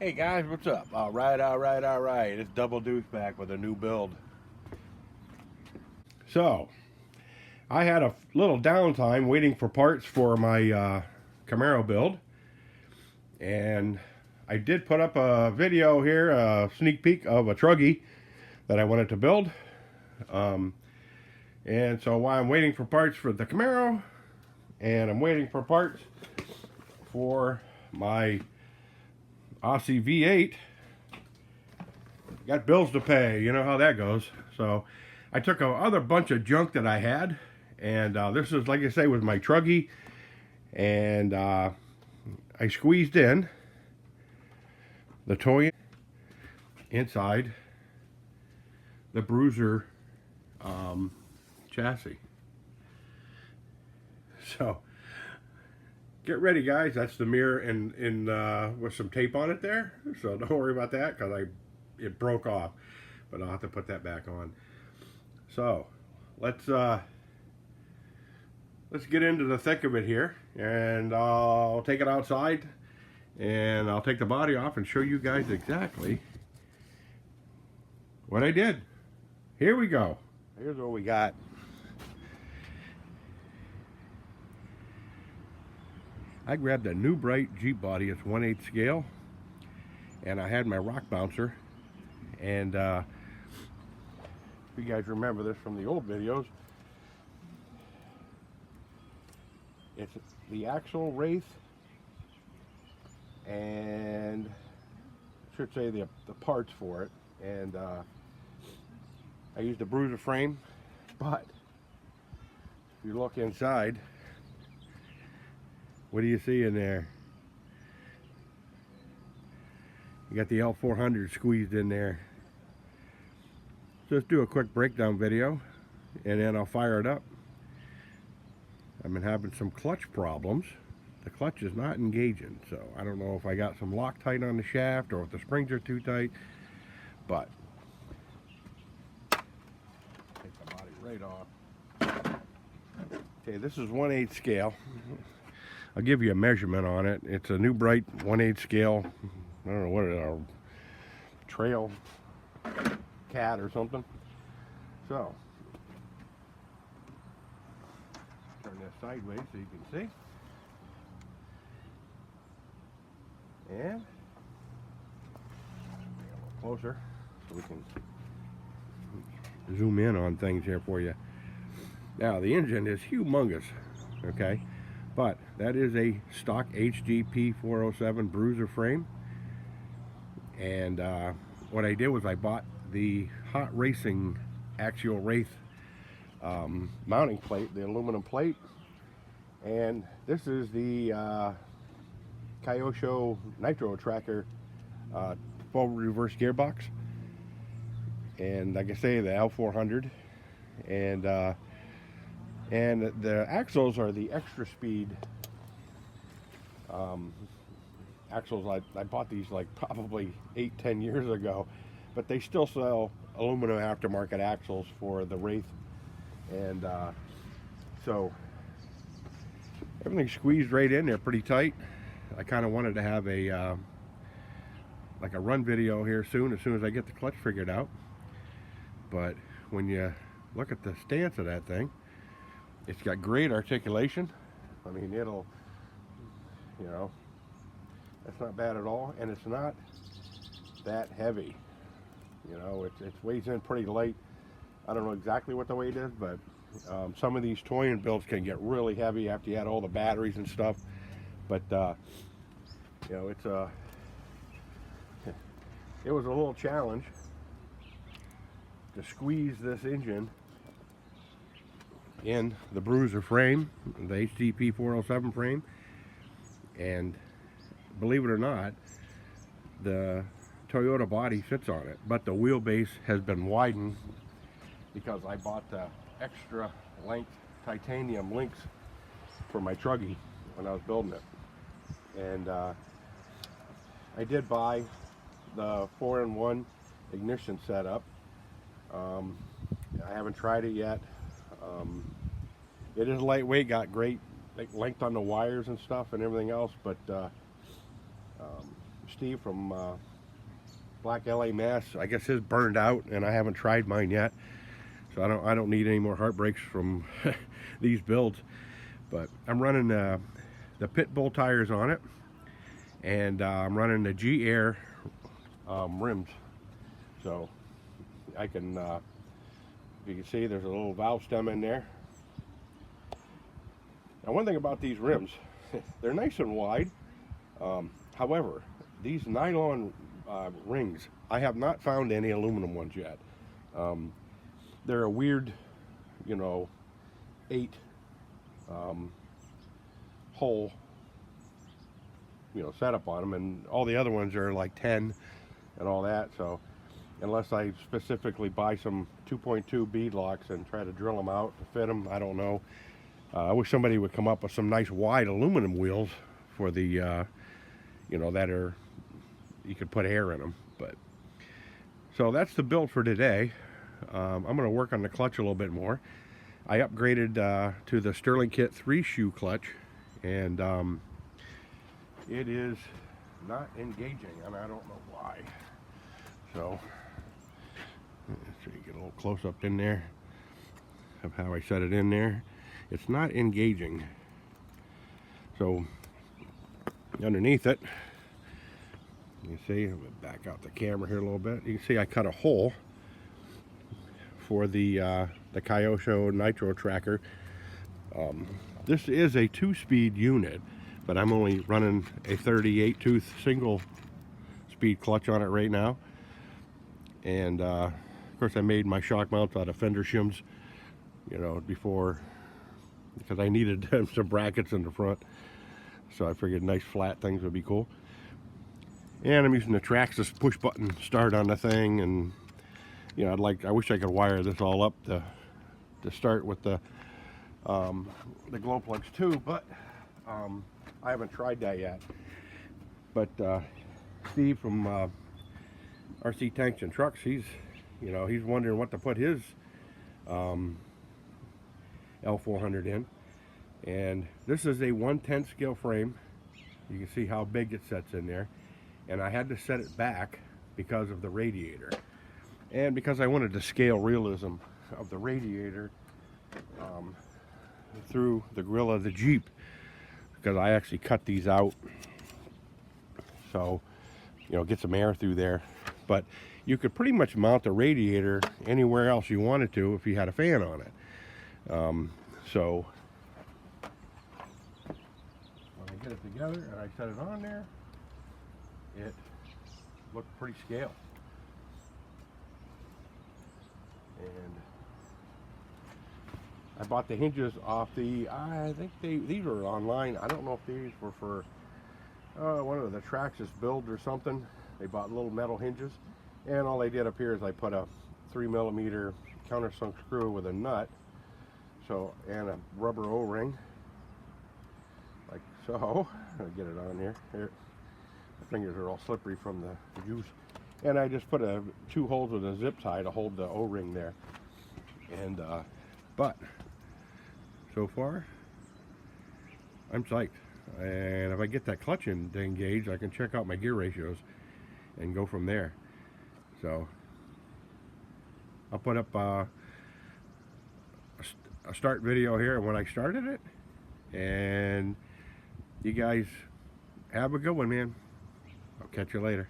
Hey guys, what's up? Alright. It's Double Deuce back with a new build. So, I had a little downtime waiting for parts for my Camaro build. And I did put up a video here, a sneak peek of a truggy that I wanted to build. And so while I'm waiting for parts for the Camaro, and I'm waiting for parts for my Aussie V8, got bills to pay, you know how that goes. So I took a other bunch of junk that I had, and this is, like I say, was my truggy, and I squeezed in the Toyan inside the Bruiser chassis. So get ready, guys. That's the mirror in with some tape on it there, so don't worry about that because it broke off, but I'll have to put that back on. So let's get into the thick of it here, and I'll take it outside and I'll take the body off and show you guys exactly what I did. Here we go. Here's what we got. I grabbed a new bright Jeep body. It's 1/8 scale, and I had my rock bouncer, and if you guys remember this from the old videos, it's the Axial wraith, and I should say the parts for it, and I used a Bruiser frame, but if you look inside, what do you see in there? You got the L400 squeezed in there. So let's do a quick breakdown video, and then I'll fire it up. I've been having some clutch problems. The clutch is not engaging, so I don't know if I got some Loctite on the shaft or if the springs are too tight, but take the body right off. Okay, this is 1/8 scale. I'll give you a measurement on it. It's a new bright 1/8 scale. I don't know what it is, a trail cat or something. So, turn this sideways so you can see. And bring it a little closer so we can zoom in on things here for you. Now, the engine is humongous, okay? But that is a stock HGP 407 Bruiser frame, and what I did was I bought the Hot Racing Axial wraith mounting plate, the aluminum plate, and this is the Kyosho nitro tracker forward reverse gearbox, and like I say, the L400, and the axles are the extra speed axles. I bought these like probably 8-10 years ago, but they still sell aluminum aftermarket axles for the Wraith, and so everything's squeezed right in there pretty tight. I kind of wanted to have a like a run video here soon, as soon as I get the clutch figured out, but when you look at the stance of that thing, it's got great articulation. I mean, it'll, you know, that's not bad at all, and it's not that heavy. You know, it weighs in pretty light. I don't know exactly what the weight is, but some of these Toyan builds can get really heavy after you add all the batteries and stuff. But you know, it was a little challenge to squeeze this engine in the Bruiser frame, the HGP 407 frame, and believe it or not, the Toyota body fits on it, but the wheelbase has been widened because I bought the extra length titanium links for my truggy when I was building it, and I did buy the 4-in-1 ignition setup. I haven't tried it yet. It is lightweight, got great length on the wires and stuff and everything else, but Steve from Blacklamass. I guess his burned out, and I haven't tried mine yet, so I don't need any more heartbreaks from these builds. But I'm running the Pitbull tires on it, and I'm running the G-Air rims. So I can, if you can see, there's a little valve stem in there. Now, one thing about these rims, they're nice and wide. However, these nylon rings, I have not found any aluminum ones yet. They're a weird, you know, 8 hole, you know, setup on them, and all the other ones are like 10 and all that. So unless I specifically buy some 2.2 bead locks and try to drill them out to fit them, I don't know. I wish somebody would come up with some nice wide aluminum wheels for the, you know, that are, you could put air in them. But so that's the build for today. I'm going to work on the clutch a little bit more. I upgraded to the Sterling Kit 3-shoe clutch, and it is not engaging, and I don't know why. So you get a little close up in there of how I set it in there. It's not engaging. So underneath it, you see, I'm going to back out the camera here a little bit. You can see I cut a hole for the Kyosho nitro tracker. This is a 2-speed unit, but I'm only running a 38 tooth single speed clutch on it right now. And of course I made my shock mounts out of fender shims, you know, before, because I needed some brackets in the front. So I figured nice flat things would be cool. And I'm using the Traxxas push button start on the thing, and you know, I wish I could wire this all up to start with the glow plugs too, but I haven't tried that yet. But Steve from RC Tanks and Trucks, he's wondering what to put his L400 in, and this is a 1/10 scale frame. You can see how big it sets in there, and I had to set it back because of the radiator, and because I wanted to scale realism of the radiator through the grill of the Jeep, because I actually cut these out, so you know, get some air through there. But you could pretty much mount the radiator anywhere else you wanted to if you had a fan on it. So when I get it together and I set it on there, it looked pretty scale. And I bought the hinges off the, I think these were online. I don't know if these were for one of the Traxxas builds or something. They bought little metal hinges, and all they did up here is I put a 3mm countersunk screw with a nut, so, and a rubber O-ring, like so. I'll get it on here. Here, my fingers are all slippery from the juice. And I just put 2 holes with a zip tie to hold the O-ring there. And but so far, I'm psyched. And if I get that clutch in to engage, I can check out my gear ratios and go from there. So I'll put up a start video here when I started it, and you guys have a good one, man. I'll catch you later.